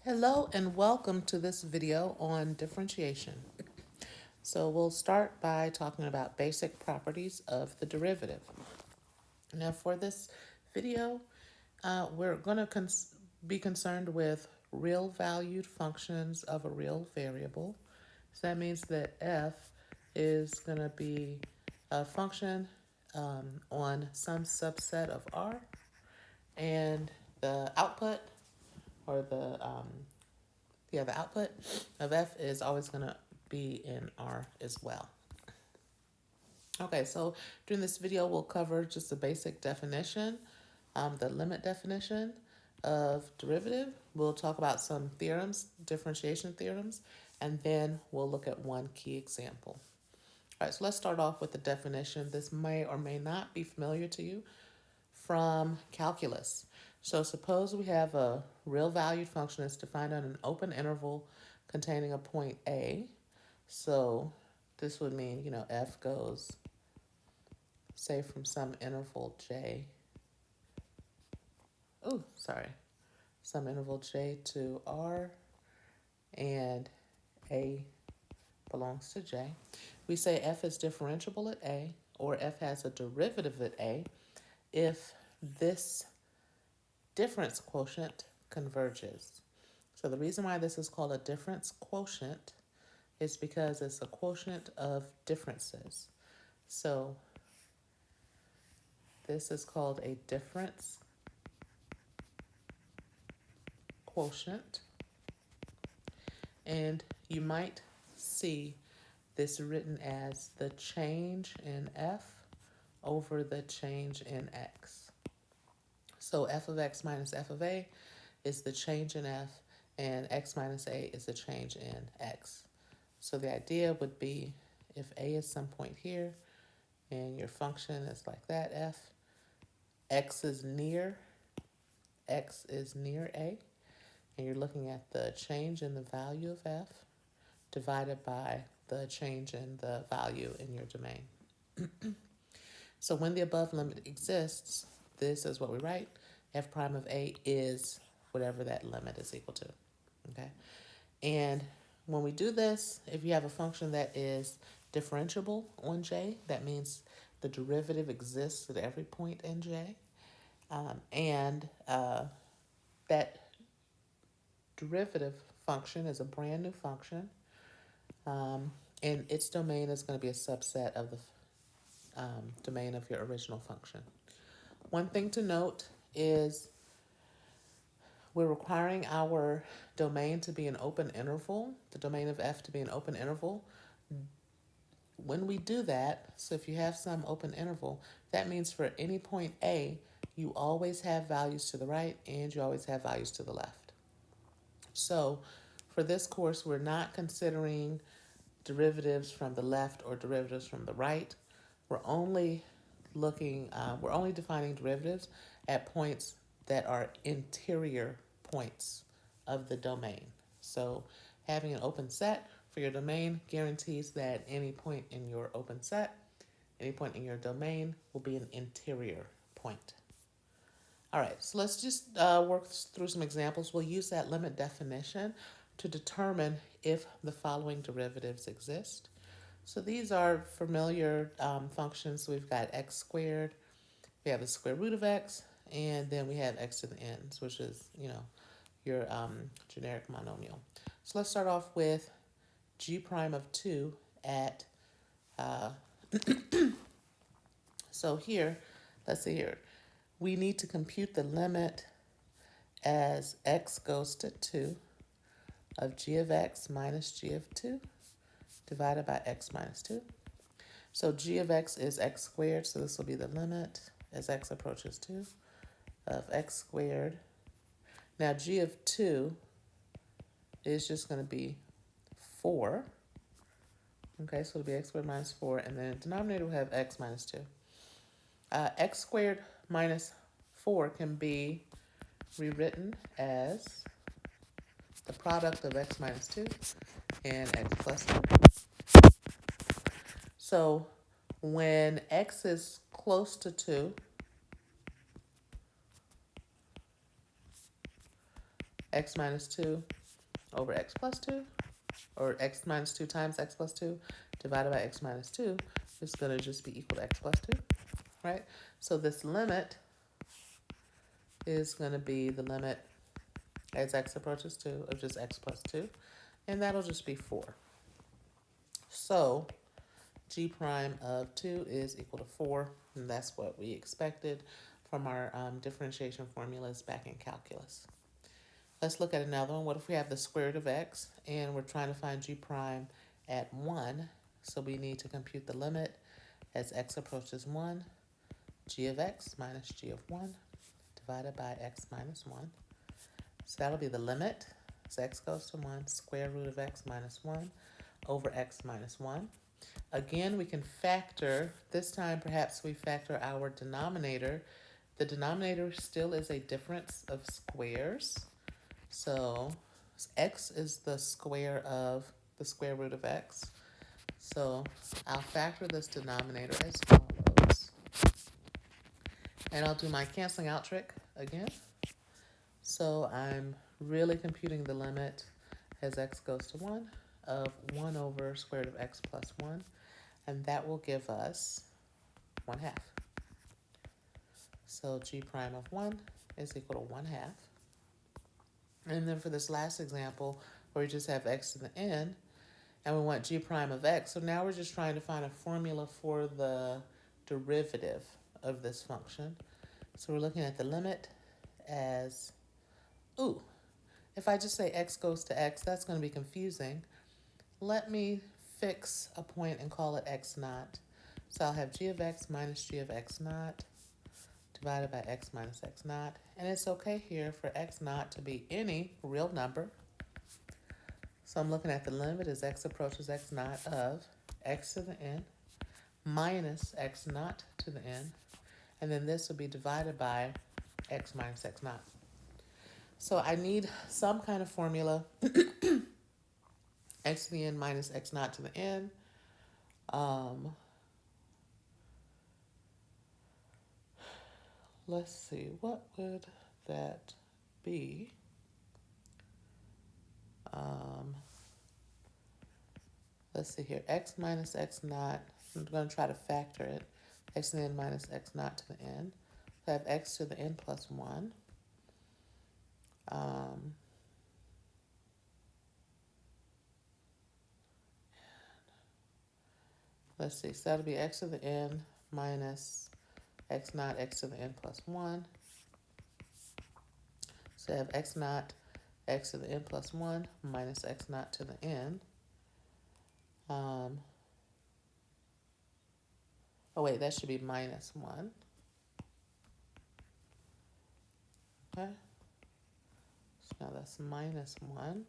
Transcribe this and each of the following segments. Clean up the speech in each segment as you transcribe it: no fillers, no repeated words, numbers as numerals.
Hello and welcome to this video on differentiation. So we'll start by talking about basic properties of the derivative. Now for this video, we're going to be concerned with real valued functions of a real variable. So that means that f is going to be a function on some subset of R, and the output or the output of f is always going to be in R as well. Okay, so during this video, we'll cover just the basic definition, the limit definition of derivative. We'll talk about some theorems, differentiation theorems, and then we'll look at one key example. All right, so let's start off with the definition. This may or may not be familiar to you from calculus. So suppose we have a real valued function that's defined on an open interval containing a point A. So this would mean, f goes, say, from some interval j. Some interval j to R, and A belongs to j. We say f is differentiable at A, or f has a derivative at A, if this difference quotient converges. So the reason why this is called a difference quotient is because it's a quotient of differences. So this is called a difference quotient. And you might see this written as the change in f over the change in x. So f of x minus f of a is the change in f, and x minus a is the change in x. So the idea would be if a is some point here, and your function is like that, f, x is near a, and you're looking at the change in the value of f divided by the change in the value in your domain. So when the above limit exists, this is what we write. F prime of a is whatever that limit is equal to. Okay? And when we do this, if you have a function that is differentiable on j, that means the derivative exists at every point in j. And that derivative function is a brand new function. And its domain is going to be a subset of the domain of your original function. One thing to note is we're requiring our domain to be an open interval, the domain of f to be an open interval. When we do that, so if you have some open interval, that means for any point A, you always have values to the right and you always have values to the left. So for this course, we're not considering derivatives from the left or derivatives from the right. We're only defining derivatives at points that are interior points of the domain. So having an open set for your domain guarantees that any point in your open set, any point in your domain will be an interior point. All right, so let's just work through some examples. We'll use that limit definition to determine if the following derivatives exist. So these are familiar functions. We've got x squared, we have the square root of x, and then we have x to the n's, which is, your generic monomial. So let's start off with g prime of 2 at, so here, let's see here. We need to compute the limit as x goes to 2 of g of x minus g of 2 divided by x minus 2. So g of x is x squared, so this will be the limit as x approaches 2 of x squared. Now g of 2 is just going to be 4. Okay, so it'll be x squared minus 4, and then the denominator will have x minus 2. X squared minus 4 can be rewritten as the product of x minus 2 and x plus 2. So when x is close to 2, x minus 2 over x plus 2, or x minus 2 times x plus 2 divided by x minus 2 is going to just be equal to x plus 2, right? So this limit is going to be the limit as x approaches 2 of just x plus 2, and that'll just be 4. So g prime of 2 is equal to 4, and that's what we expected from our differentiation formulas back in calculus. Let's look at another one. What if we have the square root of x, and we're trying to find g prime at 1, so we need to compute the limit as x approaches 1, g of x minus g of 1 divided by x minus 1. So that'll be the limit as x goes to 1, square root of x minus 1 over x minus 1. Again, we can factor. This time, perhaps we factor our denominator. The denominator still is a difference of squares. So x is the square of the square root of x. So I'll factor this denominator as follows. And I'll do my canceling out trick again. So I'm really computing the limit as x goes to 1 of 1 over square root of x plus 1. And that will give us 1/2. So g prime of 1 is equal to 1/2. And then for this last example, where we just have x to the n, and we want g prime of x. So now we're just trying to find a formula for the derivative of this function. So we're looking at the limit as, if I just say x goes to x, that's going to be confusing. Let me fix a point and call it x naught. So I'll have g of x minus g of x naught divided by x minus x naught. And it's okay here for x naught to be any real number. So I'm looking at the limit as x approaches x naught of x to the n minus x naught to the n. And then this will be divided by x minus x naught. So I need some kind of formula. X to the n minus x naught to the n. Let's see, what would that be? Let's see here, x minus x naught, I'm going to try to factor it. X to the n minus x naught to the n. So I have x to the n plus 1. Let's see, so that'll be x to the n minus x naught, x to the n plus 1. So I have x naught, x to the n plus 1 minus x naught to the n. Oh wait, that should be minus 1. Okay. So now that's minus 1.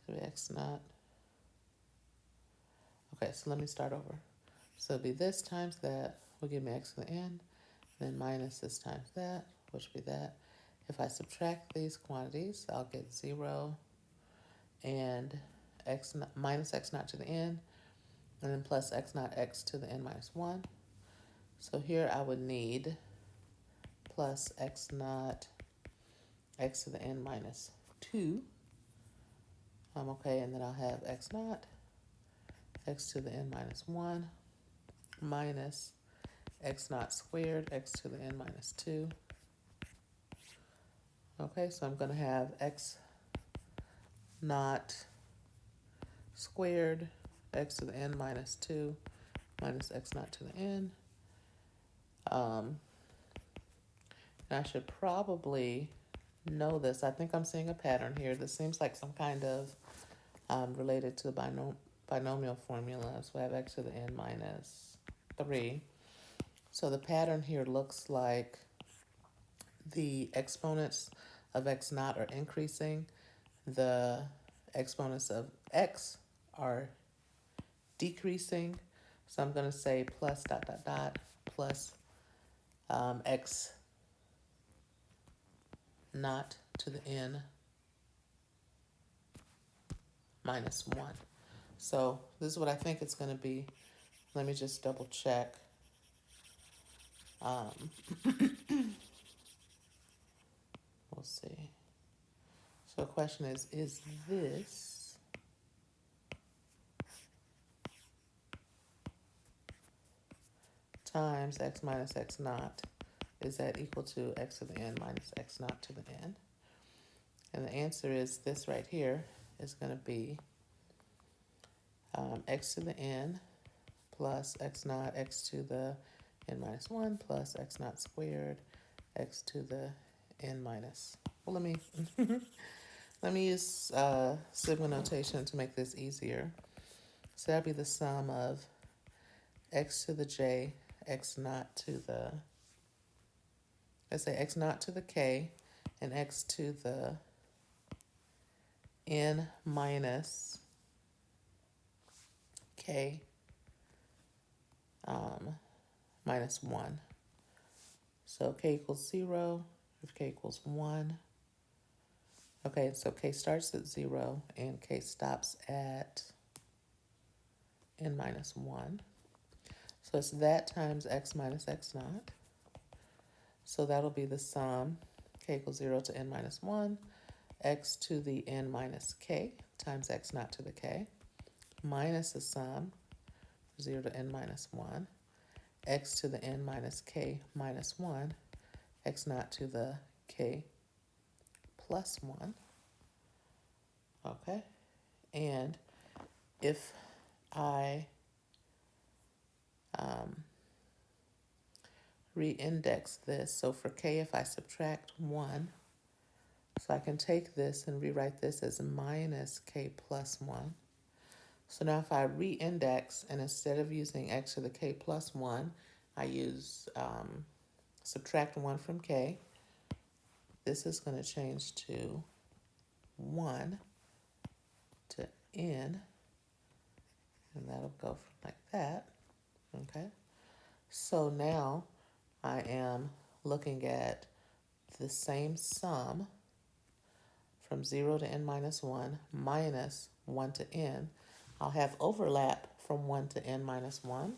So x naught. Okay, so let me start over. So it'll be this times that will give me x to the n, then minus this times that, which will be that. If I subtract these quantities, I'll get 0 and x minus x naught to the n, and then plus x naught x to the n minus 1. So here I would need plus x naught x to the n minus 2. Okay, and then I'll have x naught x to the n minus 1 minus x naught squared x to the n minus 2. Okay, so I'm going to have x naught squared x to the n minus 2 minus x naught to the n. And I should probably know this. I think I'm seeing a pattern here. This seems like some kind of related to the binomial formula. So I have x to the n minus 3. So the pattern here looks like the exponents of x naught are increasing. The exponents of x are decreasing. So I'm going to say plus dot dot dot plus x naught to the n minus 1. So this is what I think it's going to be. Let me just double check. Um, we'll see. So the question is this times x minus x naught, is that equal to x to the n minus x naught to the n? And the answer is this right here is going to be x to the n plus x naught, x to the n minus 1 plus x naught squared, x to the n minus. Well, let me use sigma notation to make this easier. So that'd be the sum of x to the j, x naught to the, let's say x naught to the k, and x to the n minus k minus 1. So k equals 0 if k equals 1. Okay, so k starts at 0 and k stops at n minus 1. So it's that times x minus x naught. So that'll be the sum, k equals 0 to n minus 1, x to the n minus k times x naught to the k, minus the sum, 0 to n minus 1, x to the n minus k minus 1, x naught to the k plus 1. Okay, and if I re-index this, so for k, if I subtract 1, so I can take this and rewrite this as minus k plus 1. So now if I re-index, and instead of using x to the k plus 1, I use subtract 1 from k, this is going to change to 1 to n, and that'll go like that. Okay, so now I am looking at the same sum from 0 to n minus 1 minus 1 to n. I'll have overlap from 1 to n minus 1.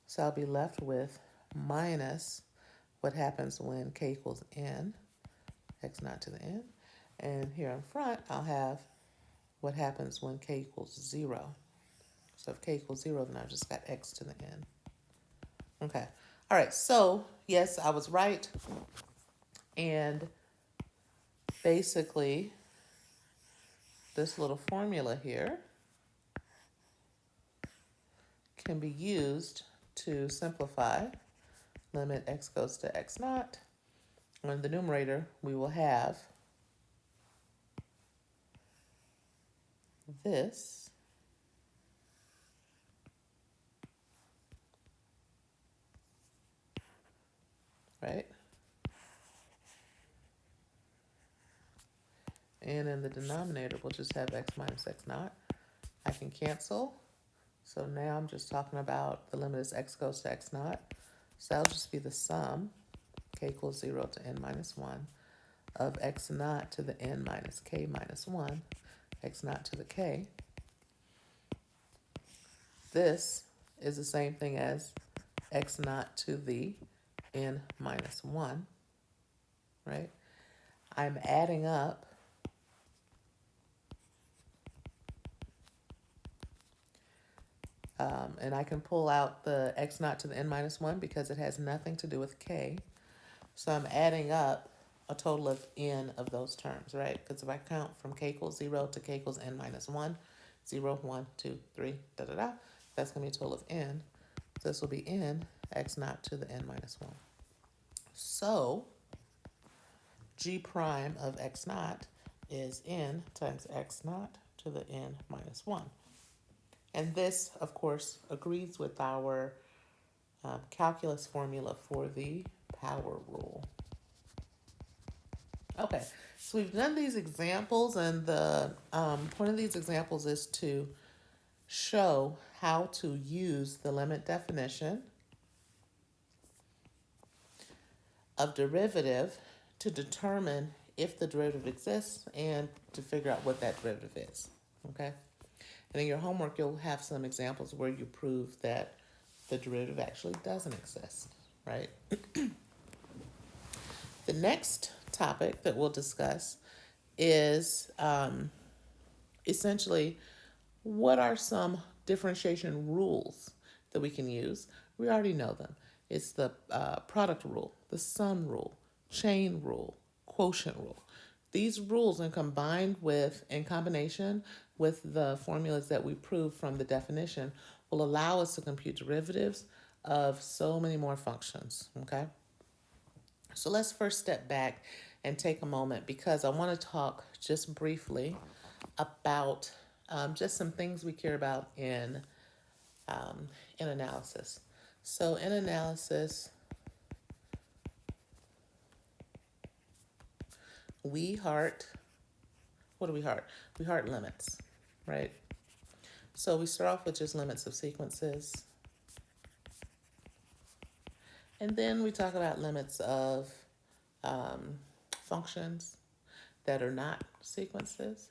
So I'll be left with minus what happens when k equals n, x naught to the n. And here in front, I'll have what happens when k equals 0. So if k equals 0, then I've just got x to the n. Okay. All right. So, yes, I was right. And basically, this little formula here can be used to simplify. Limit x goes to x naught. In the numerator, we will have this right? And in the denominator, we'll just have x minus x naught. I can cancel. So now I'm just talking about the limit as x goes to x naught. So that'll just be the sum, k equals 0 to n minus 1, of x naught to the n minus k minus 1, x naught to the k. This is the same thing as x naught to the n minus 1, right? I'm adding up and I can pull out the x naught to the n minus 1 because it has nothing to do with k. So I'm adding up a total of n of those terms, right? Because if I count from k equals 0 to k equals n minus 1, 0, 1, 2, 3, da da da, that's going to be a total of n. So this will be n x naught to the n minus 1. So g prime of x naught is n times x naught to the n minus 1. And this, of course, agrees with our calculus formula for the power rule. Okay, so we've done these examples, and the point of these examples is to show how to use the limit definition of derivative to determine if the derivative exists and to figure out what that derivative is, okay? And in your homework, you'll have some examples where you prove that the derivative actually doesn't exist. right? The next topic that we'll discuss is essentially what are some differentiation rules that we can use? We already know them. It's the product rule, the sum rule, chain rule, quotient rule. These rules, and combined with, in combination with the formulas that we proved from the definition, will allow us to compute derivatives of so many more functions, okay? So let's first step back and take a moment because I want to talk just briefly about just some things we care about in analysis. So in analysis, we heart, what do we heart? We heart limits, right? So we start off with just limits of sequences. And then we talk about limits of functions that are not sequences,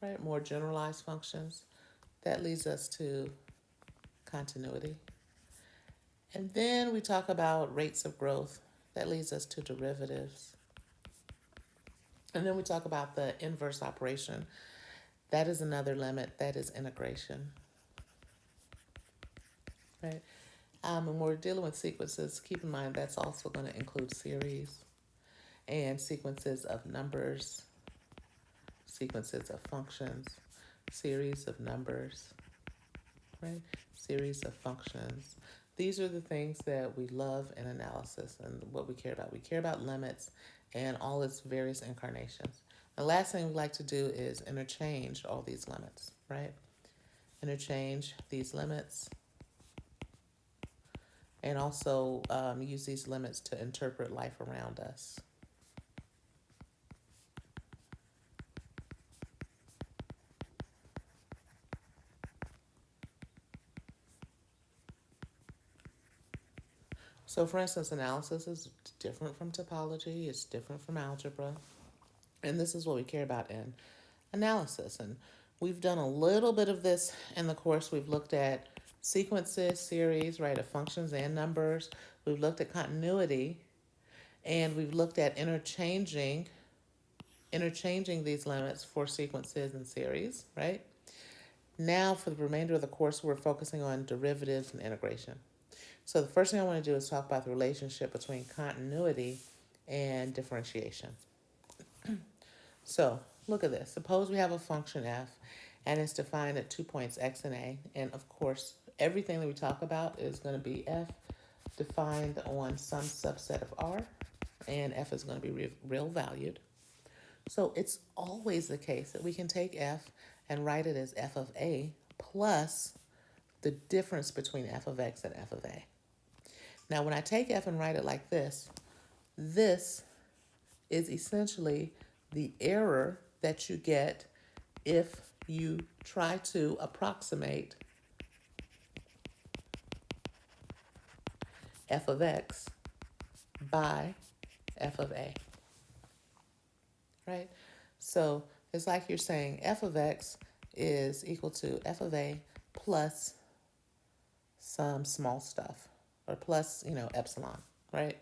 right? More generalized functions. That leads us to continuity. And then we talk about rates of growth. That leads us to derivatives. And then we talk about the inverse operation. That is another limit. That is integration, right? When we're dealing with sequences, keep in mind that's also going to include series and sequences of numbers, sequences of functions, series of numbers, right? Series of functions. These are the things that we love in analysis and what we care about. We care about limits and all its various incarnations. The last thing we like to do is interchange all these limits, right? Interchange these limits and also use these limits to interpret life around us. So for instance, analysis is different from topology, it's different from algebra, and this is what we care about in analysis. And we've done a little bit of this in the course. We've looked at sequences, series, right, of functions and numbers. We've looked at continuity, and we've looked at interchanging these limits for sequences and series, right? Now, for the remainder of the course, we're focusing on derivatives and integration. So the first thing I want to do is talk about the relationship between continuity and differentiation. So look at this. Suppose we have a function f and it's defined at 2 points x and a. And of course, everything that we talk about is going to be f defined on some subset of r, and f is going to be real valued. So it's always the case that we can take f and write it as f of a plus the difference between f of x and f of a. Now, when I take f and write it like this is essentially the error that you get if you try to approximate f of x by f of a, right? So it's like you're saying f of x is equal to f of a plus some small stuff, or plus, epsilon, right?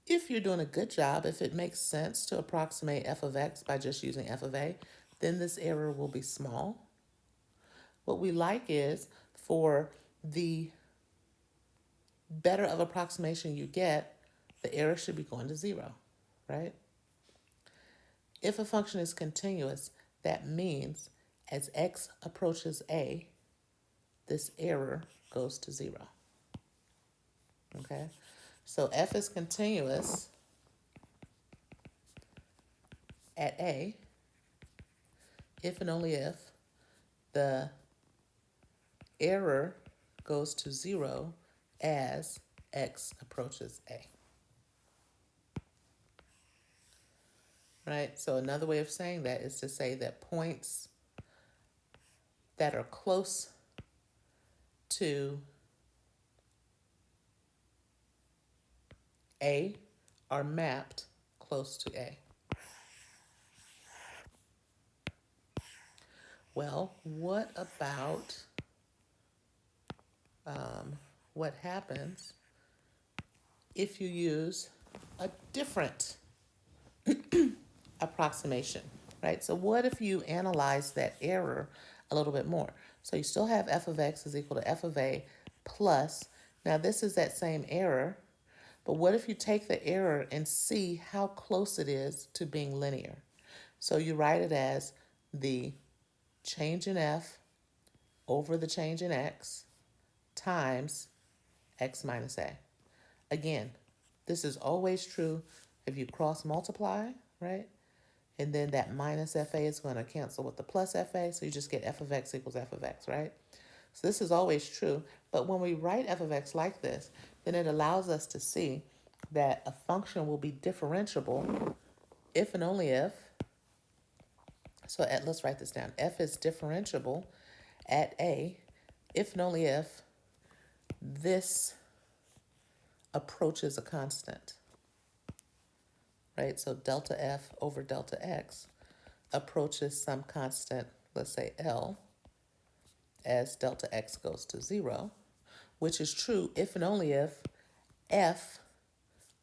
If you're doing a good job, if it makes sense to approximate f of x by just using f of a, then this error will be small. What we like is for the better of approximation you get, the error should be going to 0, right? If a function is continuous, that means as x approaches a, this error goes to 0, okay? So f is continuous at a if and only if the error goes to 0 as x approaches a. Right? So another way of saying that is to say that points that are close to a are mapped close to a. Well, what about what happens if you use a different approximation, right? So what if you analyze that error a little bit more? So you still have f of x is equal to f of a plus, now this is that same error, but what if you take the error and see how close it is to being linear? So you write it as the change in f over the change in x times x minus a. Again, this is always true if you cross multiply, right? And then that minus FA is going to cancel with the plus FA, so you just get f of x equals f of x, right? So this is always true, but when we write f of x like this, then it allows us to see that a function will be differentiable if and only if, let's write this down, f is differentiable at a if and only if this approaches a constant, right? So delta f over delta x approaches some constant, let's say L, as delta x goes to 0, which is true if and only if f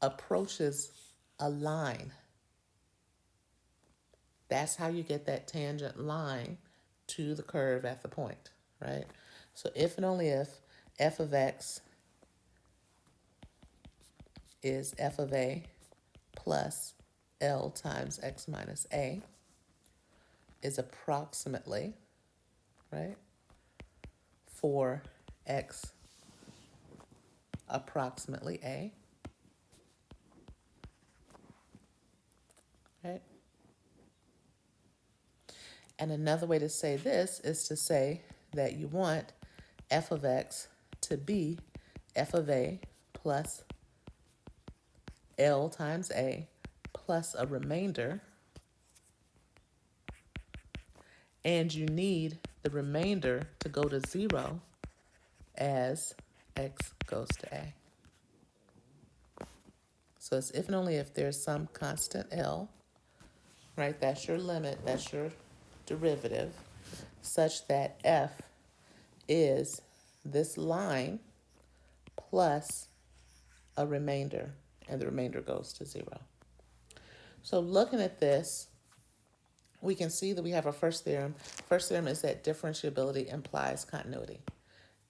approaches a line. That's how you get that tangent line to the curve at the point, right? So if and only if f of x is f of a plus L times x minus a is approximately, right, for x approximately a, right? And another way to say this is to say that you want f of x to be f of a plus L times a plus a remainder, and you need the remainder to go to 0 as x goes to a. So it's if and only if there's some constant L, right? That's your limit, that's your derivative, such that f is this line plus a remainder, and the remainder goes to 0. So looking at this, we can see that we have our first theorem. First theorem is that differentiability implies continuity.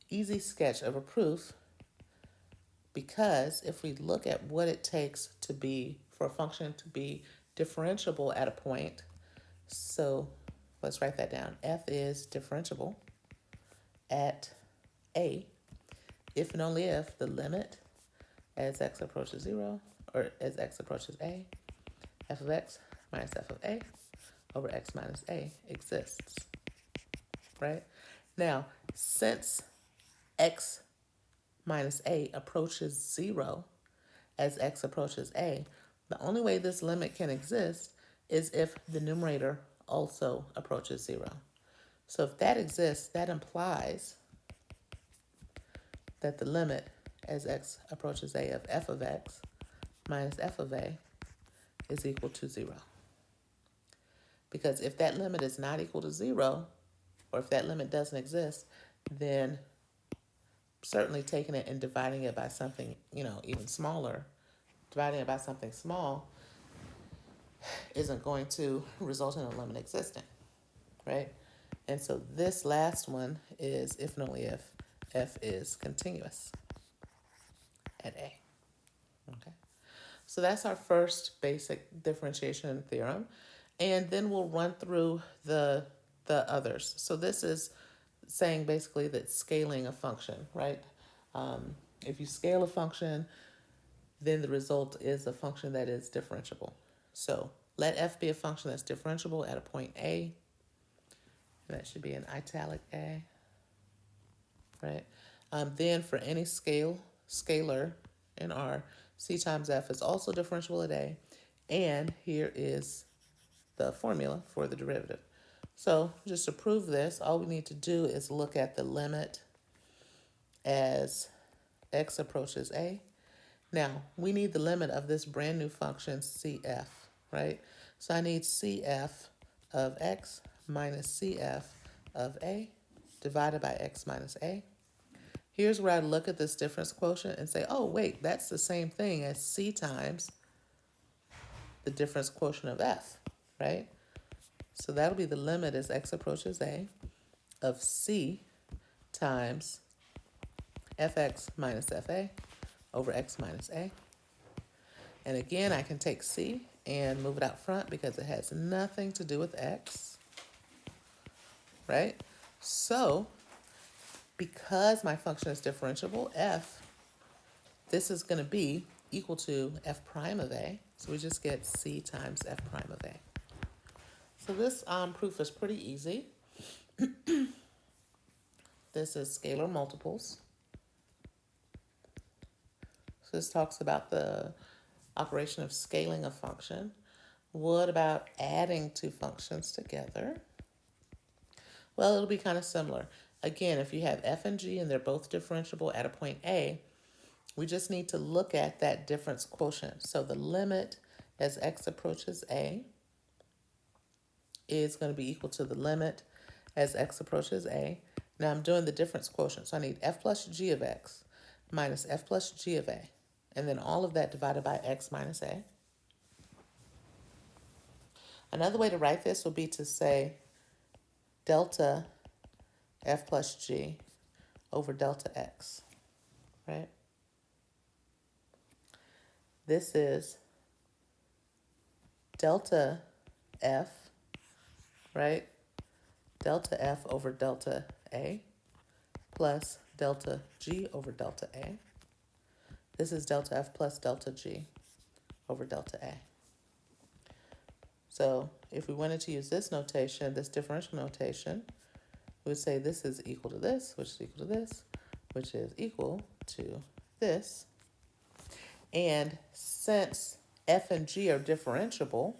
Easy sketch of a proof, because if we look at what it takes to be, for a function to be differentiable at a point, so let's write that down. F is differentiable at a if and only if the limit as x approaches 0, or as x approaches a, f of x minus f of a over x minus a exists, right? Now, since x minus a approaches 0 as x approaches a, the only way this limit can exist is if the numerator also approaches 0. So if that exists, that implies that the limit as x approaches a of f of x minus f of a is equal to 0. Because if that limit is not equal to 0, or if that limit doesn't exist, then certainly taking it and dividing it by something, even smaller, dividing it by something small isn't going to result in a limit existing, right? And so this last one is if and only if f is continuous at a, okay? So that's our first basic differentiation theorem. And then we'll run through the others. So this is saying basically that scaling a function, right? If you scale a function, then the result is a function that is differentiable. So let f be a function that's differentiable at a point A. That should be an italic A, right? Then for any scalar in R, c times f is also differentiable at A. And here is the formula for the derivative. So just to prove this, all we need to do is look at the limit as x approaches a. Now, we need the limit of this brand new function cf, right? So I need cf of x minus cf of a divided by x minus a. Here's where I look at this difference quotient and say, oh, wait, that's the same thing as c times the difference quotient of f, right? So that'll be the limit as x approaches a of c times fx minus fa over x minus a. And again, I can take c and move it out front because it has nothing to do with x, right? So because my function is differentiable, this is going to be equal to f prime of a. So we just get c times f prime of a. So this proof is pretty easy. This is scalar multiples. So this talks about the operation of scaling a function. What about adding two functions together? Well, it'll be kind of similar. Again, if you have f and g and they're both differentiable at a point A, we just need to look at that difference quotient. So the limit as x approaches a is going to be equal to the limit as x approaches a. Now I'm doing the difference quotient, so I need f plus g of x minus f plus g of a, and then all of that divided by x minus a. Another way to write this would be to say delta f plus g over delta x, right? This is delta f, right? Delta f over delta a plus delta g over delta a. This is delta f plus delta g over delta a. So if we wanted to use this notation, this differential notation, we would say this is equal to this, which is equal to this, which is equal to this. And since f and g are differentiable,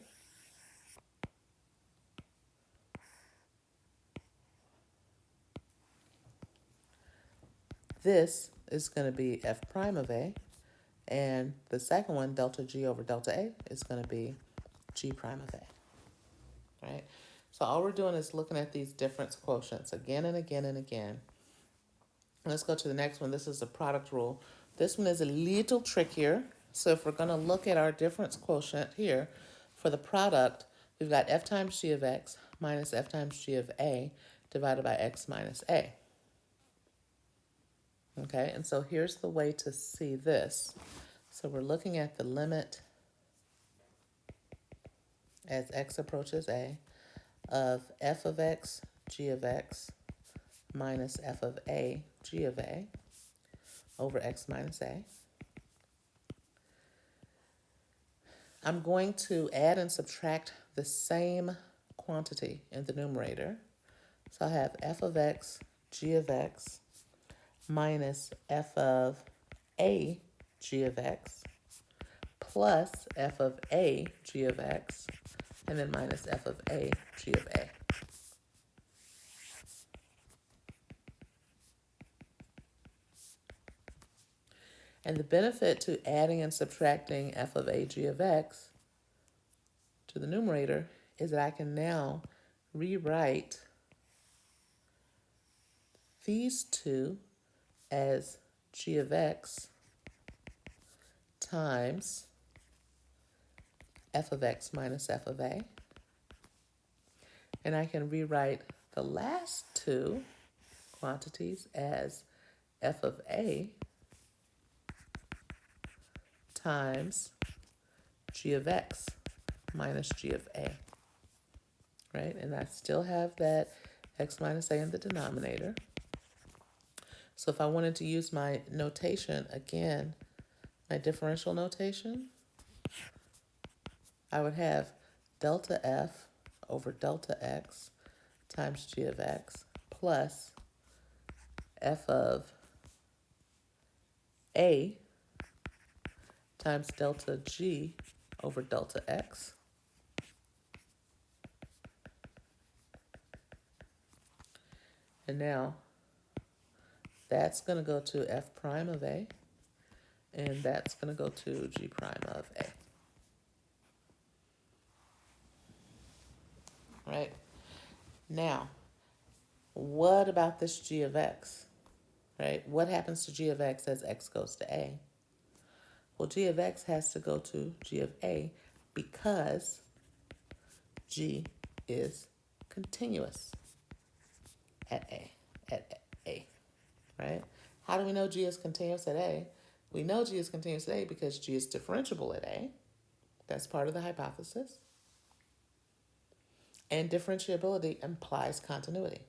this is going to be f prime of a, and the second one, delta g over delta a, is going to be g prime of a, right? So all we're doing is looking at these difference quotients again and again and again. Let's go to the next one. This is the product rule. This one is a little trickier. So if we're going to look at our difference quotient here, for the product, we've got f times g of x minus f times g of a divided by x minus a. Okay, and so here's the way to see this. So we're looking at the limit as x approaches a of f of x, g of x, minus f of a, g of a, over x minus a. I'm going to add and subtract the same quantity in the numerator. So I have f of x, g of x, minus f of a, g of x, plus f of a, g of x, and then minus f of a, g of a. And the benefit to adding and subtracting f of a, g of x to the numerator is that I can now rewrite these two as g of x times f of x minus f of a. And I can rewrite the last two quantities as f of a times g of x minus g of a, right? And I still have that x minus a in the denominator. So if I wanted to use my notation again, my differential notation, I would have delta f over delta x times g of x plus f of a times delta g over delta x. And now that's going to go to f prime of a, and that's going to go to g prime of a. Right? Now, what about this g of x? right? What happens to g of x as x goes to a? Well, g of x has to go to g of a because g is continuous at a, right? How do we know g is continuous at a? We know g is continuous at a because g is differentiable at a. That's part of the hypothesis. And differentiability implies continuity.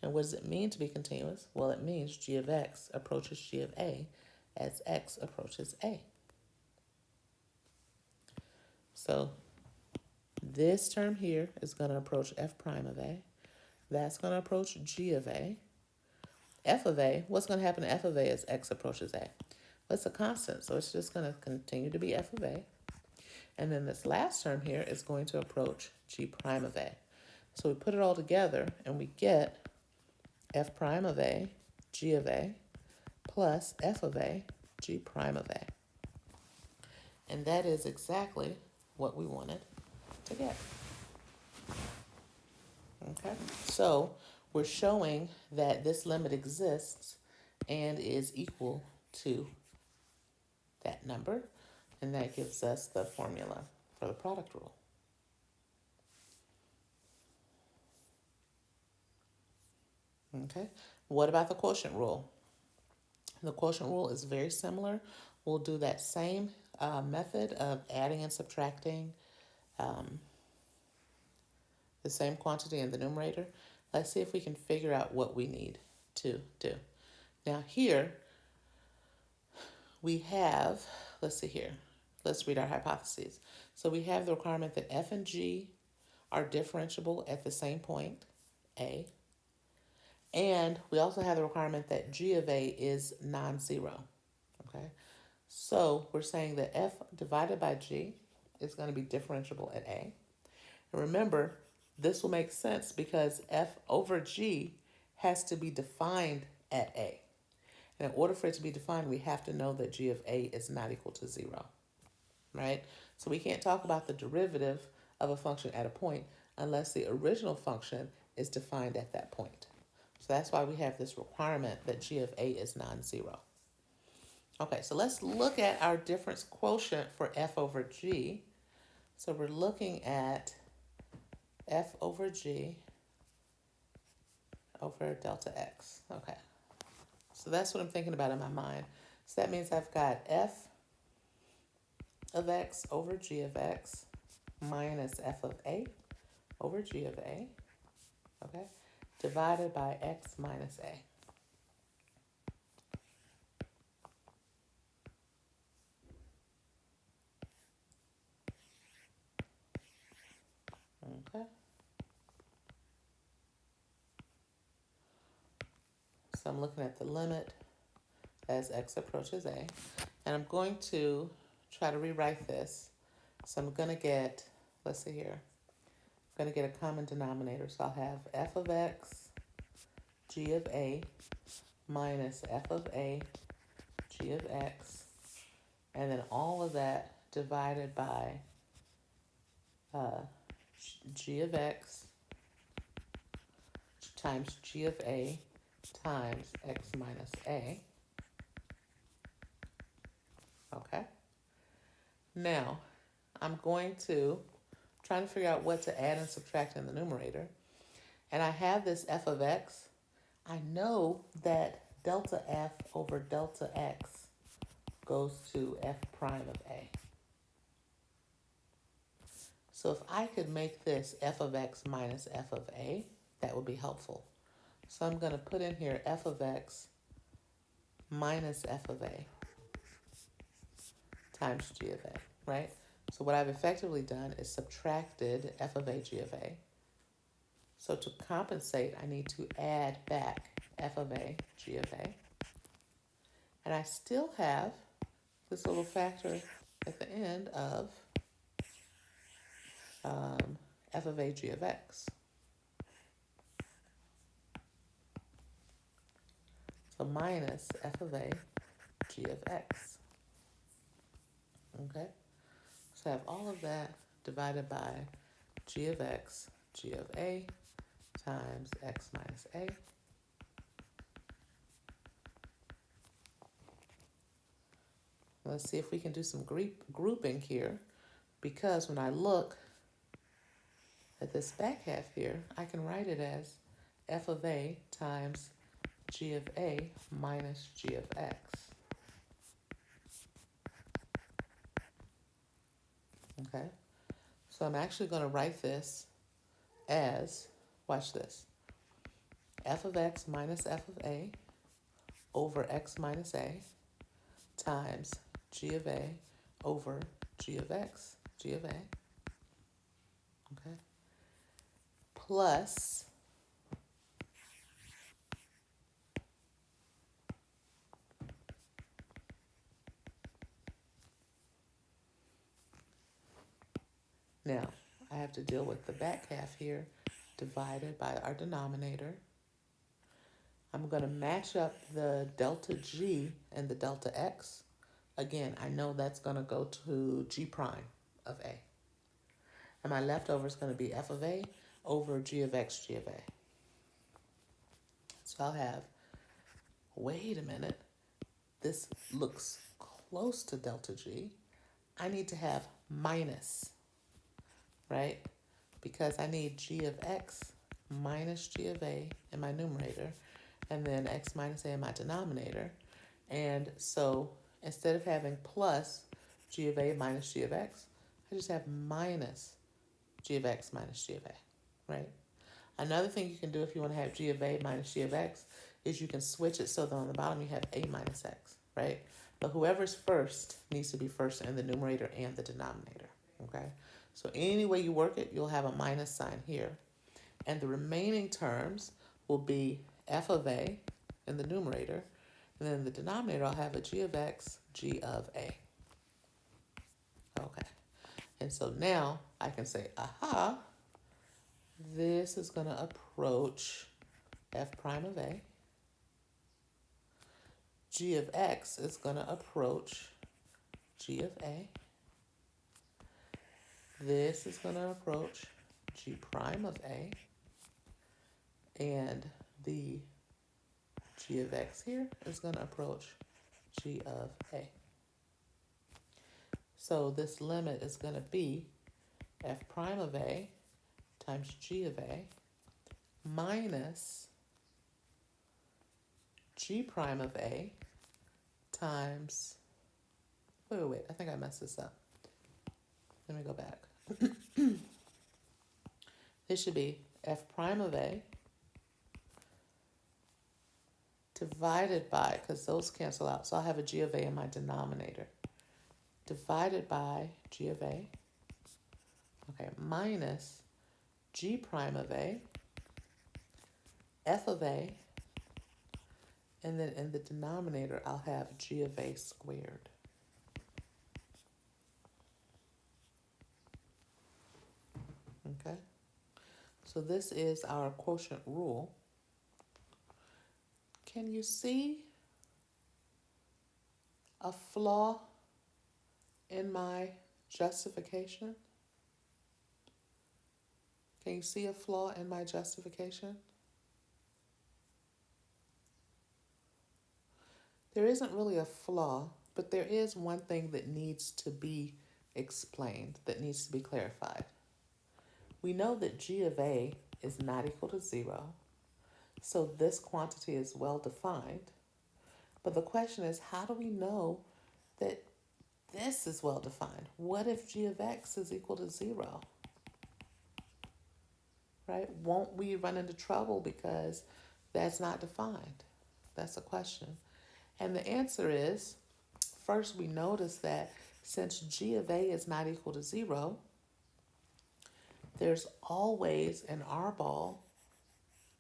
And what does it mean to be continuous? Well, it means g of x approaches g of a as x approaches a. So this term here is going to approach f prime of a. That's going to approach g of a. F of a, what's going to happen to f of a as x approaches a? Well, it's a constant, so it's just going to continue to be f of a. And then this last term here is going to approach g prime of a. So we put it all together and we get f prime of a, g of a, plus f of a, g prime of a. And that is exactly what we wanted to get. Okay, so we're showing that this limit exists and is equal to that number, and that gives us the formula for the product rule. Okay, what about the quotient rule? The quotient rule is very similar. We'll do that same method of adding and subtracting the same quantity in the numerator. Let's see if we can figure out what we need to do. Now here we have, let's see here, let's read our hypotheses. So we have the requirement that f and g are differentiable at the same point, a. And we also have the requirement that g of a is non-zero, okay? So we're saying that f divided by g is going to be differentiable at a. And remember, this will make sense because f over g has to be defined at a. And in order for it to be defined, we have to know that g of a is not equal to 0, right? So we can't talk about the derivative of a function at a point unless the original function is defined at that point. So that's why we have this requirement that g of a is non-zero. Okay, so let's look at our difference quotient for f over g. So we're looking at f over g over delta x. Okay, so that's what I'm thinking about in my mind. So that means I've got f of x over g of x minus f of a over g of a, okay, divided by x minus a. Okay. So I'm looking at the limit as x approaches a, and I'm going to try to rewrite this. So I'm going to get, let's see here, I'm going to get a common denominator. So I'll have f of x, g of a, minus f of a, g of x, and then all of that divided by g of x times g of a times x minus a. Okay. Now, I'm going to try to figure out what to add and subtract in the numerator. And I have this f of x. I know that delta f over delta x goes to f prime of a. So if I could make this f of x minus f of a, that would be helpful. So I'm going to put in here f of x minus f of a times g of a, right? So what I've effectively done is subtracted f of a, g of a. So to compensate, I need to add back f of a, g of a. And I still have this little factor at the end of f of a, g of x. So minus f of a, g of x. Okay? So I have all of that divided by g of x, g of a, times x minus a. Let's see if we can do some grouping here, because when I look at this back half here, I can write it as f of a times g of a minus g of x. Okay, so I'm actually going to write this as, watch this, f of x minus f of a over x minus a times g of a over g of x, g of a, okay, plus now I have to deal with the back half here divided by our denominator. I'm going to match up the delta g and the delta x. Again, I know that's going to go to g prime of a. And my leftover is going to be f of a over g of x, g of a. So I'll have, wait a minute, this looks close to delta g. I need to have minus, right? Because I need g of x minus g of a in my numerator, and then x minus a in my denominator. And so instead of having plus g of a minus g of x, I just have minus g of x minus g of a, right? Another thing you can do if you want to have g of a minus g of x is you can switch it so that on the bottom you have a minus x, right? But whoever's first needs to be first in the numerator and the denominator, okay? So any way you work it, you'll have a minus sign here. And the remaining terms will be f of a in the numerator, and then in the denominator I'll have a g of x, g of a. Okay, and so now I can say, aha, this is going to approach f prime of a. G of x is going to approach g of a. This is going to approach g prime of a. And the g of x here is going to approach g of a. So this limit is going to be f prime of a times g of a minus g prime of a times, wait, I think I messed this up. Let me go back. This should be f prime of a divided by, because those cancel out, so I'll have a g of a in my denominator, divided by g of a, okay, minus g prime of a, f of a, and then in the denominator, I'll have g of a squared. Okay, so this is our quotient rule. Can you see a flaw in my justification? Can you see a flaw in my justification? There isn't really a flaw, but there is one thing that needs to be explained, that needs to be clarified. We know that g of a is not equal to 0, so this quantity is well defined. But the question is, how do we know that this is well defined? What if g of x is equal to 0? Right? Won't we run into trouble because that's not defined? That's a question. And the answer is, first we notice that since g of a is not equal to 0, there's always an R ball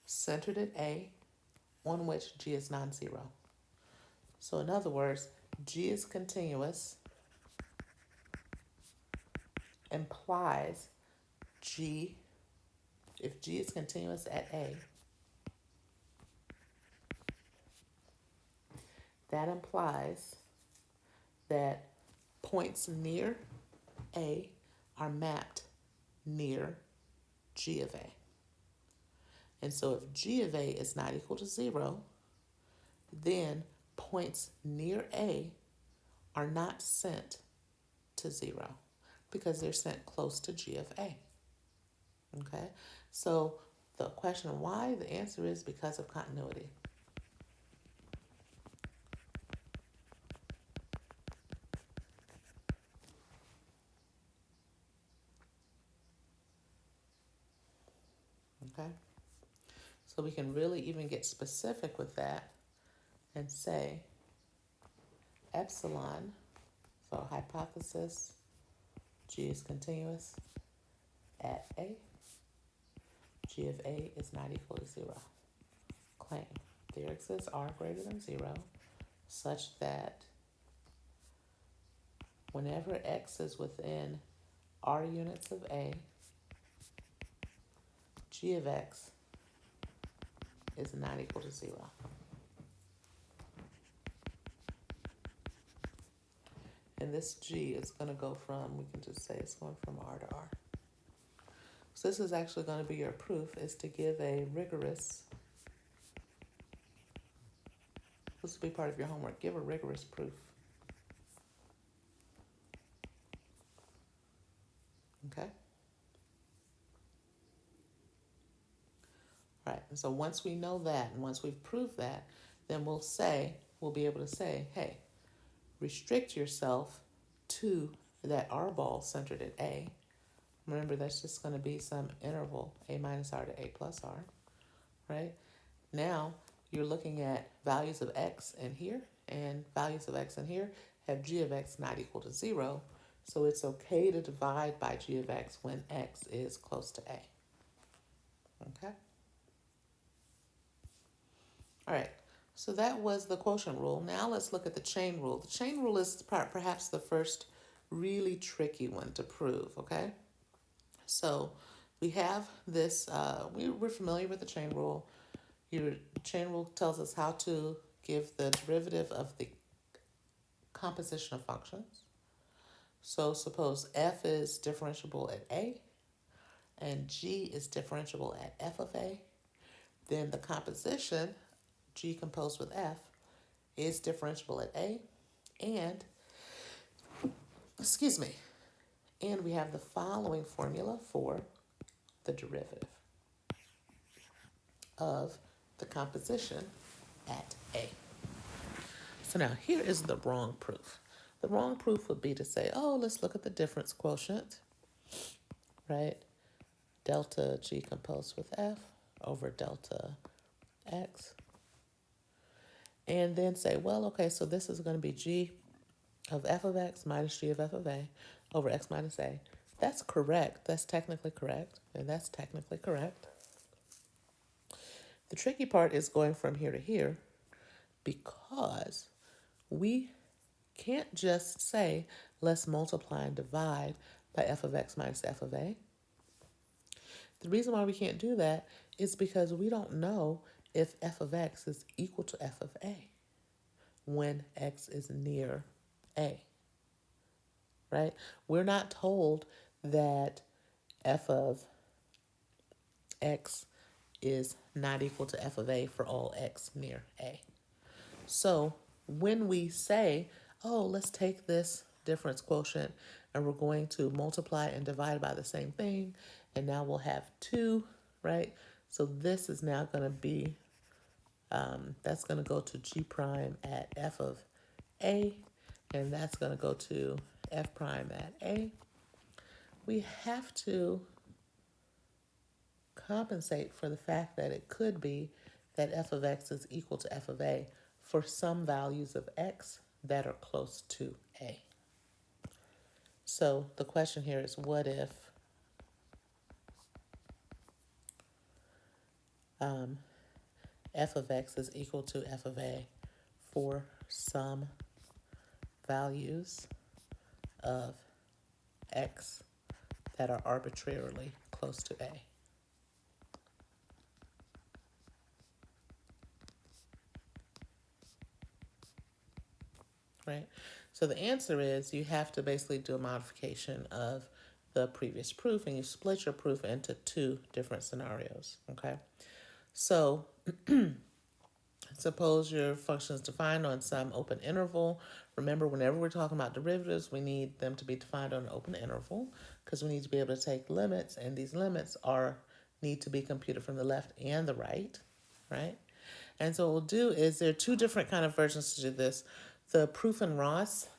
centered at A on which g is non-zero. So in other words, g is continuous implies g, if g is continuous at A, that implies that points near A are mapped near g of A. And so if g of A is not equal to 0, then points near A are not sent to 0 because they're sent close to g of a. Okay, so the question why, the answer is because of continuity. Okay, so we can really even get specific with that and say epsilon, so hypothesis g is continuous at a, g of a is not equal to 0. Claim there exists r greater than 0 such that whenever x is within r units of a, g of x is not equal to 0. And this g is going to go from, we can just say it's going from r to r. So this is actually going to be your proof, is to give a rigorous, this will be part of your homework, give a rigorous proof. Okay? All right, and so once we know that, and once we've proved that, then we'll be able to say, hey, restrict yourself to that r ball centered at a. Remember, that's just going to be some interval, a minus r to a plus r, right? Now, you're looking at values of x in here, and values of x in here have g of x not equal to 0, so it's okay to divide by g of x when x is close to a. Okay? All right, so that was the quotient rule. Now let's look at the chain rule. The chain rule is perhaps the first really tricky one to prove, okay? So we have this, we're familiar with the chain rule. Your chain rule tells us how to give the derivative of the composition of functions. So suppose f is differentiable at a and g is differentiable at f of a, then the composition, g composed with f, is differentiable at a, and, excuse me, and we have the following formula for the derivative of the composition at a. So now here is the wrong proof. The wrong proof would be to say, oh, let's look at the difference quotient, right? Delta g composed with f over delta x. And then say, well, okay, so this is going to be g of f of x minus g of f of a over x minus a. That's correct. That's technically correct. And that's technically correct. The tricky part is going from here to here because we can't just say, let's multiply and divide by f of x minus f of a. The reason why we can't do that is because we don't know if f of x is equal to f of a when x is near a, right? We're not told that f of x is not equal to f of a for all x near a. So when we say, oh, let's take this difference quotient and we're going to multiply and divide by the same thing, and now we'll have 2, right? So this is now going to be, that's going to go to g prime at f of a, and that's going to go to f prime at a. We have to compensate for the fact that it could be that f of x is equal to f of a for some values of x that are close to a. So the question here is, what if f of x is equal to f of a for some values of x that are arbitrarily close to a? Right? So the answer is you have to basically do a modification of the previous proof, and you split your proof into 2 different scenarios, okay? So suppose your function is defined on some open interval. Remember, whenever we're talking about derivatives, we need them to be defined on an open interval because we need to be able to take limits, and these limits need to be computed from the left and the right, right? And so what we'll do is there are two different kind of versions to do this. The proof in Ross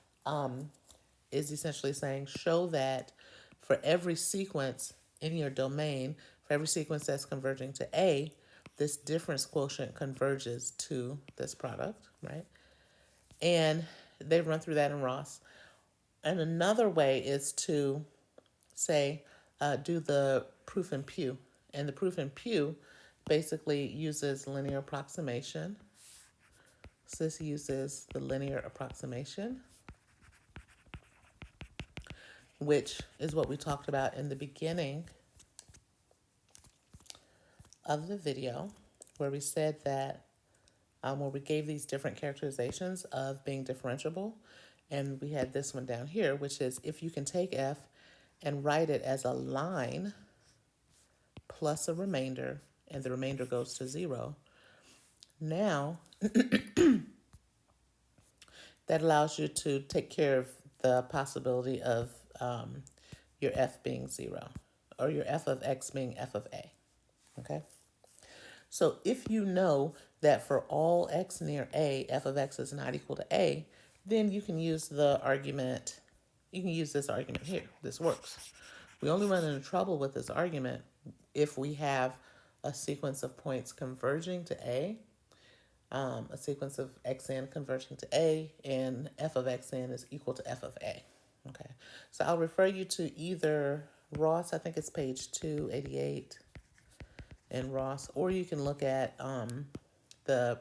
is essentially saying show that for every sequence in your domain, for every sequence that's converging to A, this difference quotient converges to this product, right? And they run through that in Ross. And another way is to say, do the proof in Pew. And the proof in Pew basically uses linear approximation. So this uses the linear approximation, which is what we talked about in the beginning of the video, where we said that where we gave these different characterizations of being differentiable. And we had this one down here, which is if you can take f and write it as a line plus a remainder, and the remainder goes to 0, now that allows you to take care of the possibility of your f being 0, or your f of x being f of a, okay? So if you know that for all x near a, f of x is not equal to a, then you can use the argument, you can use this argument here. This works. We only run into trouble with this argument if we have a sequence of points converging to a sequence of xn converging to a, and f of xn is equal to f of a. Okay, so I'll refer you to either Ross, I think it's page 288 in Ross, or you can look at the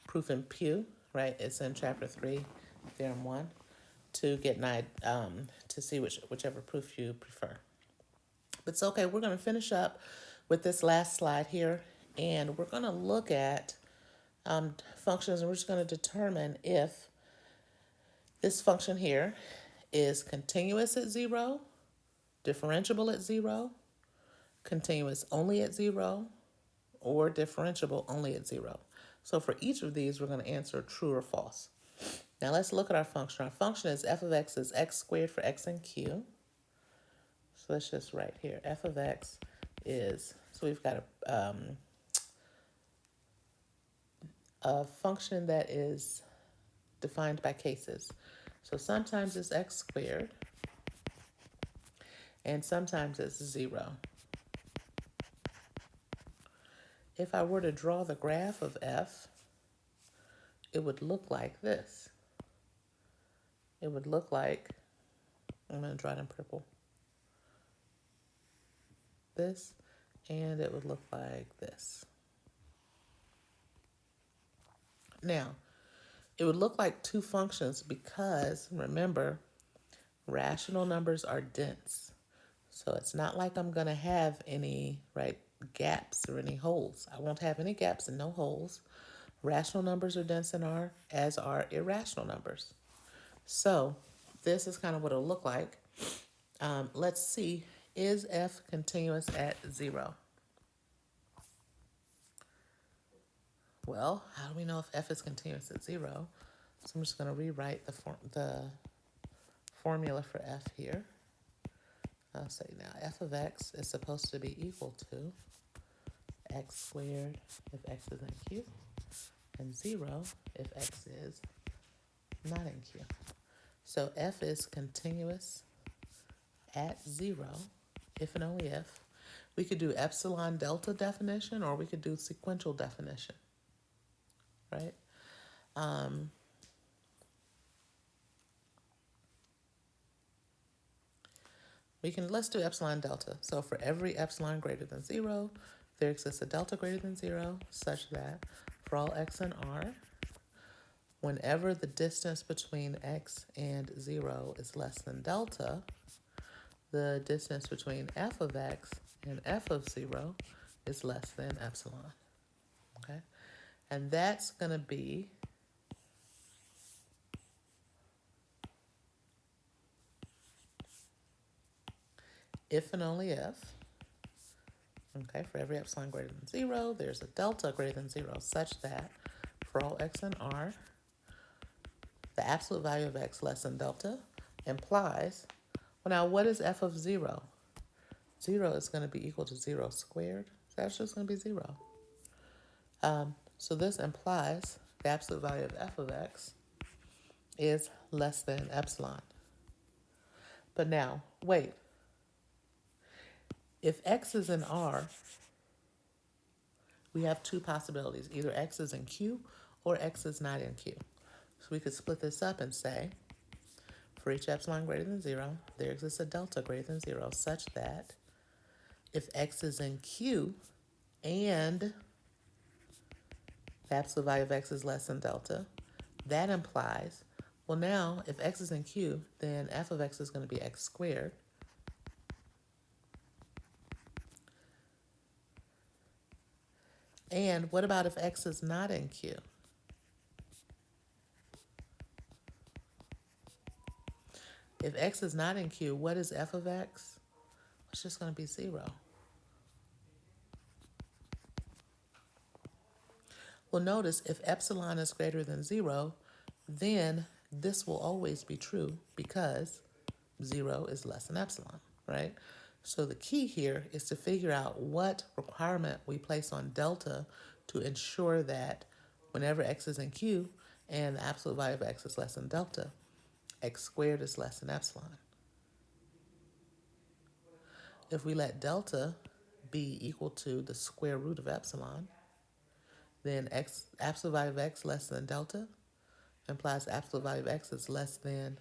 proof in Pew, right? It's in chapter 3, theorem 1, to get to see whichever proof you prefer. But it's okay, we're going to finish up with this last slide here, and we're going to look at functions, and we're just going to determine if this function here is continuous at 0, differentiable at 0, continuous only at 0, or differentiable only at 0. So for each of these, we're going to answer true or false. Now let's look at our function. Our function is f of x is x squared for x and q. So let's just write here, f of x is, so we've got a function that is defined by cases. So sometimes it's x squared, and sometimes it's 0. If I were to draw the graph of f, it would look like this. It would look like, I'm going to draw it in purple, this, and it would look like this. Now, it would look like two functions because, remember, rational numbers are dense. So it's not like I'm going to have any, right, gaps or any holes. I won't have any gaps and no holes. Rational numbers are dense in R, as are irrational numbers. So this is kind of what it'll look like. Let's see, is f continuous at 0? Well, how do we know if f is continuous at 0? So I'm just going to rewrite the formula for f here. I'll say now f of x is supposed to be equal to x squared if x is in q, and 0 if x is not in q. So f is continuous at 0 if and only if. We could do epsilon delta definition, or we could do sequential definition, right? Let's do epsilon delta. So for every epsilon greater than 0, there exists a delta greater than 0, such that for all x and r, whenever the distance between x and 0 is less than delta, the distance between f of x and f of 0 is less than epsilon, okay? And that's going to be if and only if, okay, for every epsilon greater than 0, there's a delta greater than 0, such that for for all x in R, the absolute value of x less than delta implies, well now what is f of 0? 0 is going to be equal to 0 squared. So that's just going to be 0. So this implies the absolute value of f of x is less than epsilon. But now, wait. If x is in R, we have two possibilities. Either x is in Q or x is not in Q. So we could split this up and say, for each epsilon greater than 0, there exists a delta greater than 0 such that if x is in Q and the absolute value of x is less than delta, that implies, well now, if x is in Q, then f of x is going to be x squared. And what about if x is not in Q? If x is not in Q, what is f of x? It's just going to be 0. Well, notice if epsilon is greater than 0, then this will always be true because 0 is less than epsilon, right? So the key here is to figure out what requirement we place on delta to ensure that whenever x is in Q and the absolute value of x is less than delta, x squared is less than epsilon. If we let delta be equal to the square root of epsilon, then absolute value of x less than delta implies absolute value of x is less than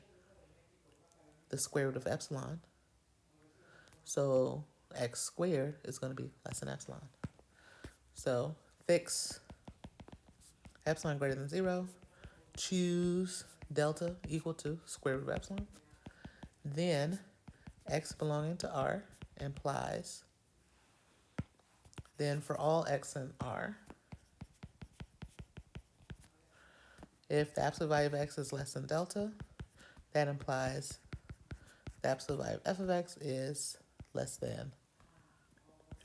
the square root of epsilon. So x squared is going to be less than epsilon. So fix epsilon greater than 0, choose delta equal to square root of epsilon. Then x belonging to R implies, then for all x in R, if the absolute value of x is less than delta, that implies the absolute value of f of x is less than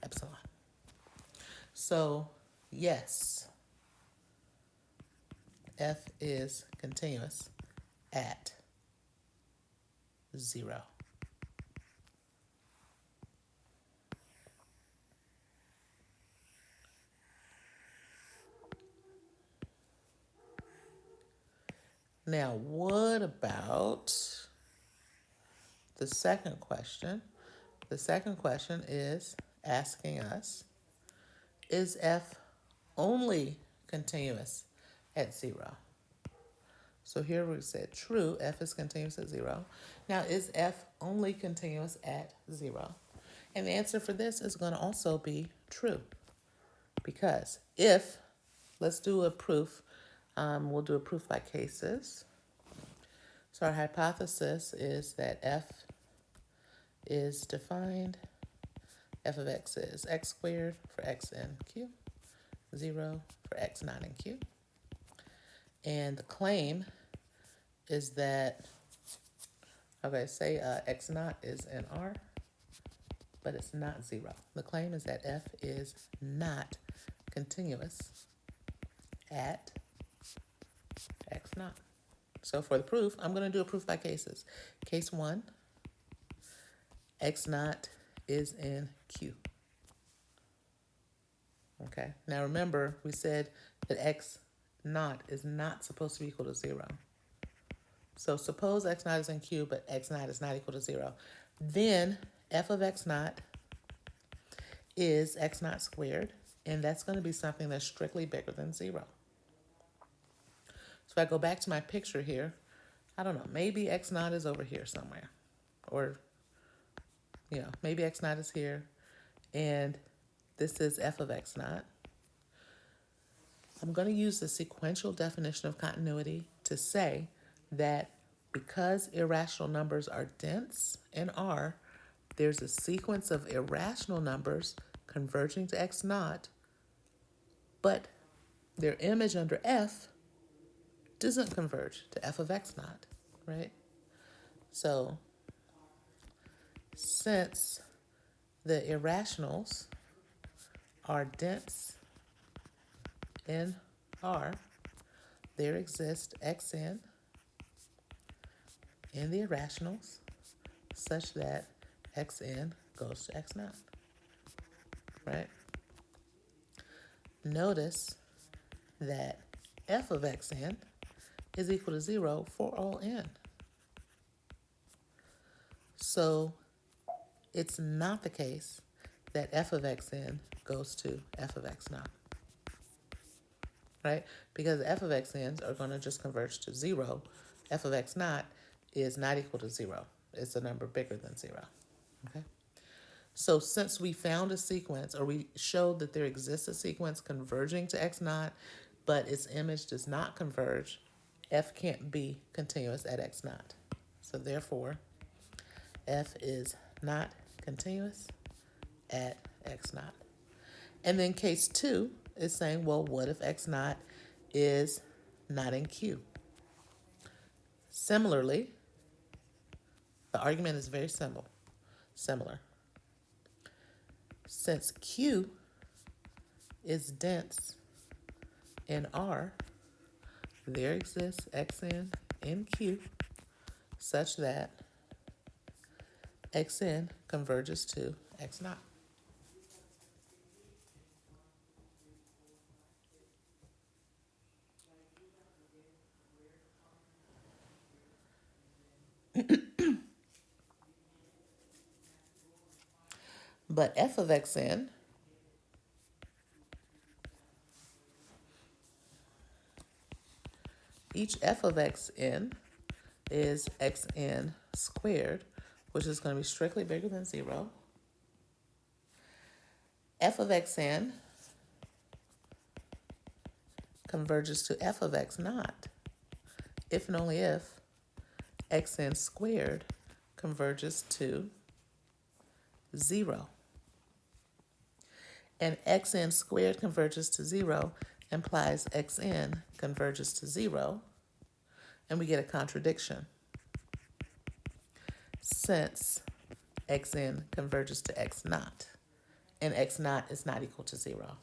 epsilon. So, yes, f is continuous at 0. Now, what about the second question? The second question is asking us, is f only continuous at 0? So here we said true, f is continuous at 0. Now, is f only continuous at 0? And the answer for this is going to also be true. Because if, let's do a proof, we'll do a proof by cases. So our hypothesis is that f is defined, f of x is x squared for x in Q, 0 for x not in Q. And the claim is that, okay, say x naught is in R, but it's not 0. The claim is that f is not continuous at x naught. So for the proof, I'm going to do a proof by cases. Case 1, x naught is in Q. Okay, now remember we said that x naught is not supposed to be equal to 0. So suppose x naught is in Q, but x naught is not equal to 0. Then f of x naught is x naught squared, and that's going to be something that's strictly bigger than 0. So if I go back to my picture here, I don't know, maybe x naught is over here somewhere. Or, maybe x naught is here, and this is f of x naught. I'm going to use the sequential definition of continuity to say that because irrational numbers are dense in R, there's a sequence of irrational numbers converging to x naught, but their image under f doesn't converge to f of x naught, right? So since the irrationals are dense in R, there exists xn in the irrationals such that xn goes to x naught, right? Notice that f of xn is equal to 0 for all n. So it's not the case that f of xn goes to f of x naught, right? Because f of xn's are going to just converge to 0. F of x naught is not equal to 0. It's a number bigger than 0, okay? So since we found a sequence, or we showed that there exists a sequence converging to x naught, but its image does not converge, f can't be continuous at x naught. So therefore, f is not continuous at x naught. And then case 2 is saying, well, what if x naught is not in Q? Similarly, the argument is very similar. Since Q is dense in R, there exists xn in Q such that xn converges to x naught. But f of xn each f of xn is xn squared, which is going to be strictly bigger than 0. F of xn converges to f of x naught if and only if xn squared converges to 0. And xn squared converges to 0 implies xn converges to 0, and we get a contradiction since xn converges to x naught, and x naught is not equal to 0.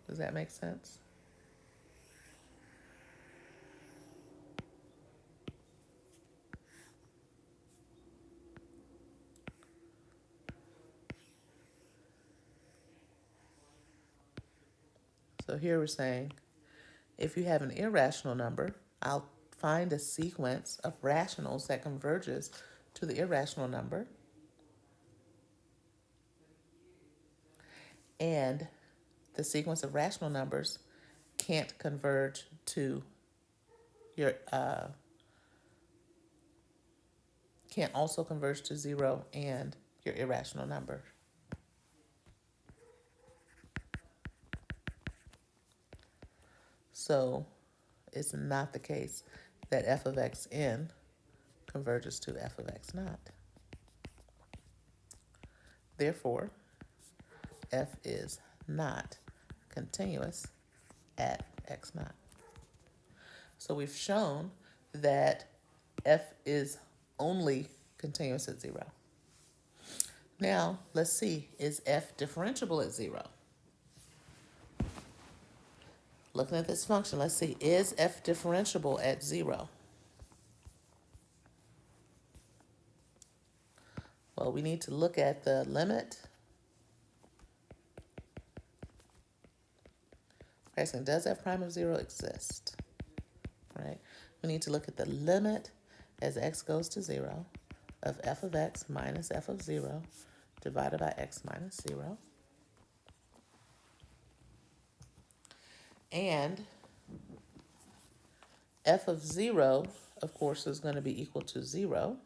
Does that make sense? So here we're saying, if you have an irrational number, I'll find a sequence of rationals that converges to the irrational number. And the sequence of rational numbers can't converge to your, can't also converge to 0 and your irrational number. So it's not the case that f of xn converges to f of x naught. Therefore, f is not continuous at x naught. So we've shown that f is only continuous at 0. Now, let's see, is f differentiable at 0? Looking at this function, let's see, is f differentiable at 0? Well, we need to look at the limit. Asking, does f prime of 0 exist? Right? We need to look at the limit as x goes to 0 of f of x minus f of 0 divided by x minus 0. And f of 0, of course, is going to be equal to 0.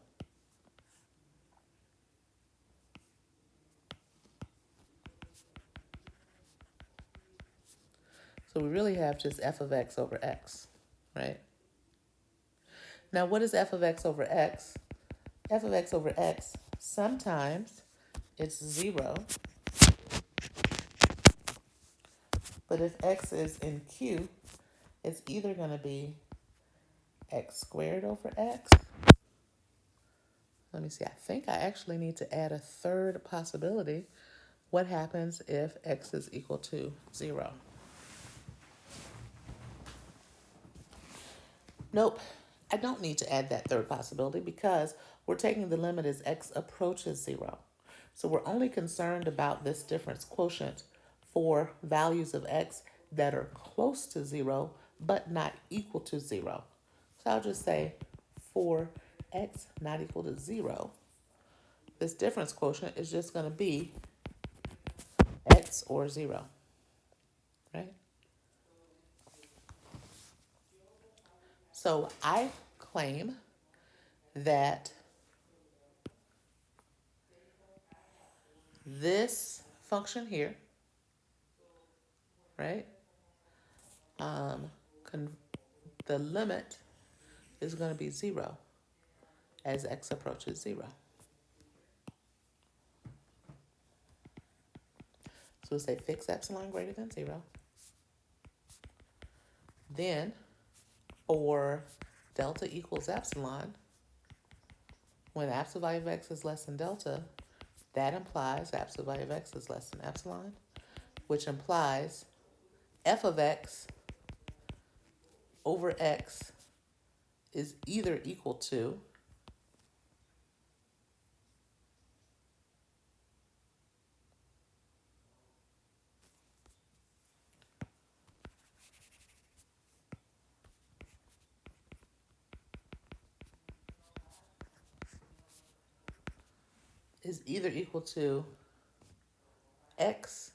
So we really have just f of x over x, right? Now, what is f of x over x? F of x over x, sometimes it's 0. But if x is in Q, it's either going to be x squared over x. Let me see, I think I actually need to add a third possibility What happens if x is equal to 0? Nope, I don't need to add that third possibility because we're taking the limit as x approaches 0. So we're only concerned about this difference quotient for values of x that are close to 0 but not equal to 0. So I'll just say for x not equal to 0, this difference quotient is just going to be x or 0, right? So I claim that this function here, right, um, the limit is going to be 0 as x approaches 0. So we'll say fix epsilon greater than 0. Then for delta equals epsilon, when absolute value of x is less than delta, that implies absolute value of x is less than epsilon, which implies f of x over x is either equal to x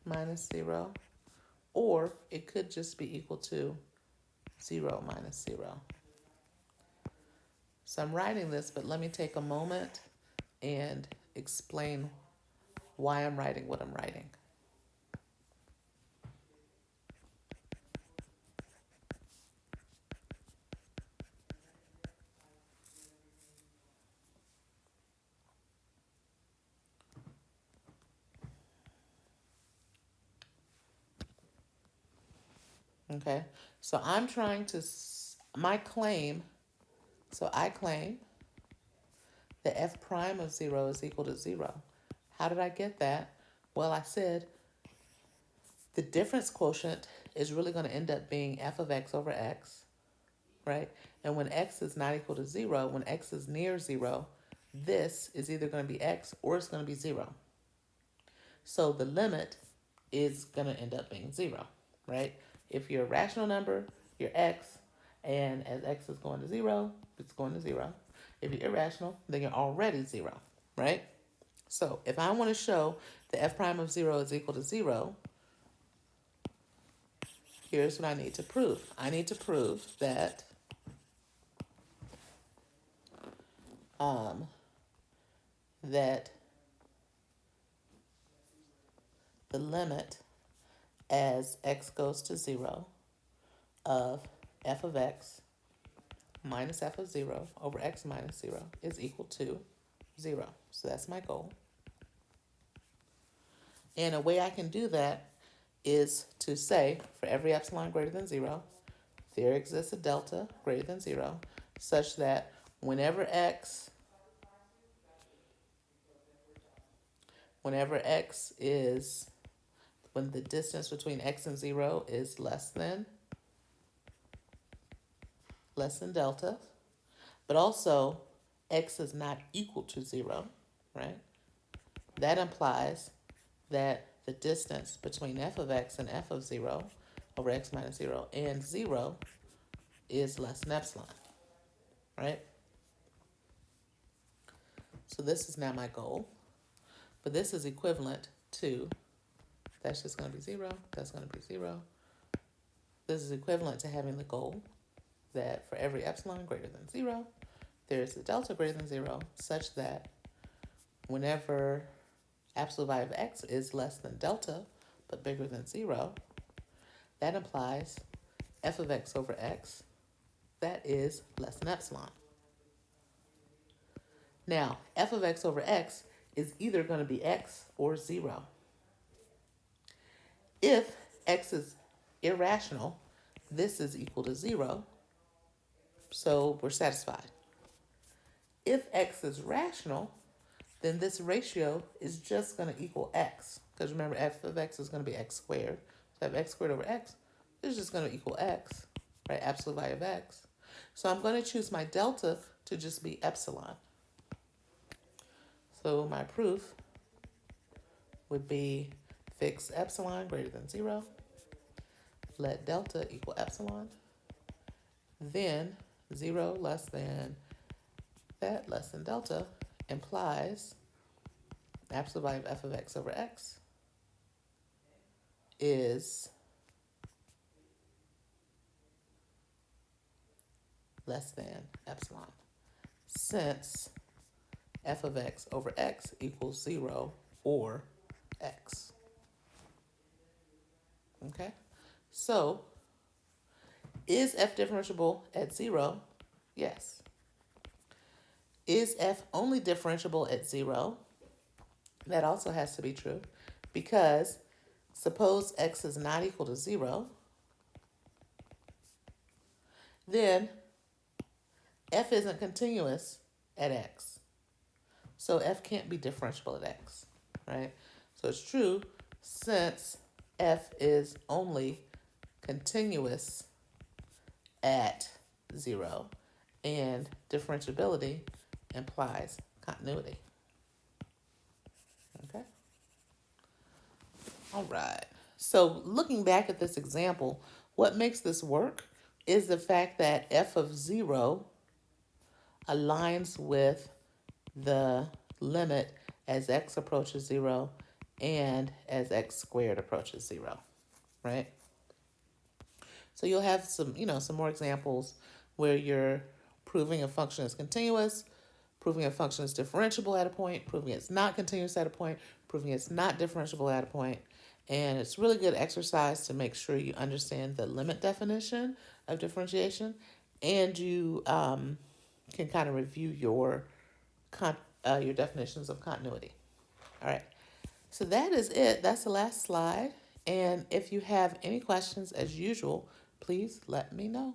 minus 0, or it could just be equal to 0 minus 0. So I'm writing this, but let me take a moment and explain why I'm writing what I'm writing. Okay, so I'm trying to, my claim, so I claim that f prime of 0 is equal to 0. How did I get that? Well, I said the difference quotient is really going to end up being f of x over x, right? And when x is not equal to 0, when x is near 0, this is either going to be x or it's going to be 0. So the limit is going to end up being 0, right? If you're a rational number, you're x, and as x is going to 0, it's going to 0. If you're irrational, then you're already 0, right? So if I want to show that f prime of 0 is equal to 0, here's what I need to prove. I need to prove that that the limit as x goes to 0 of f of x minus f of 0 over x minus 0 is equal to 0. So that's my goal. And a way I can do that is to say for every epsilon greater than 0, there exists a delta greater than 0 such that whenever x is, when the distance between x and 0 is less than delta, but also x is not equal to 0, right? That implies that the distance between f of x and f of 0 over x minus 0 and 0 is less than epsilon, right? So this is now my goal, but this is equivalent to, that's just going to be 0, that's going to be 0. This is equivalent to having the goal that for every epsilon greater than 0, there is a delta greater than 0 such that whenever absolute value of x is less than delta but bigger than 0, that implies f of x over x that is less than epsilon. Now, f of x over x is either going to be x or 0. If x is irrational, this is equal to 0, so we're satisfied. If x is rational, then this ratio is just going to equal x. Because remember, f of x is going to be x squared. So I have x squared over x is just going to equal x, right? Absolute value of x. So I'm going to choose my delta to just be epsilon. So my proof would be fix epsilon greater than 0. Let delta equal epsilon. Then 0 less than that less than delta implies absolute value of f of x over x is less than epsilon, since f of x over x equals 0 or x. Okay, so is f differentiable at 0? Yes. Is f only differentiable at 0? That also has to be true, because suppose x is not equal to 0, then f isn't continuous at x. So f can't be differentiable at x, right? So it's true since f is only continuous at 0, and differentiability implies continuity. Okay? All right. So looking back at this example, what makes this work is the fact that f of 0 aligns with the limit as x approaches 0 and as x squared approaches 0, right? So you'll have some more examples where you're proving a function is continuous, proving a function is differentiable at a point, proving it's not continuous at a point, proving it's not differentiable at a point. And it's really good exercise to make sure you understand the limit definition of differentiation, and you can kind of review your definitions of continuity. All right, so that is it. That's the last slide. And if you have any questions, as usual, please let me know.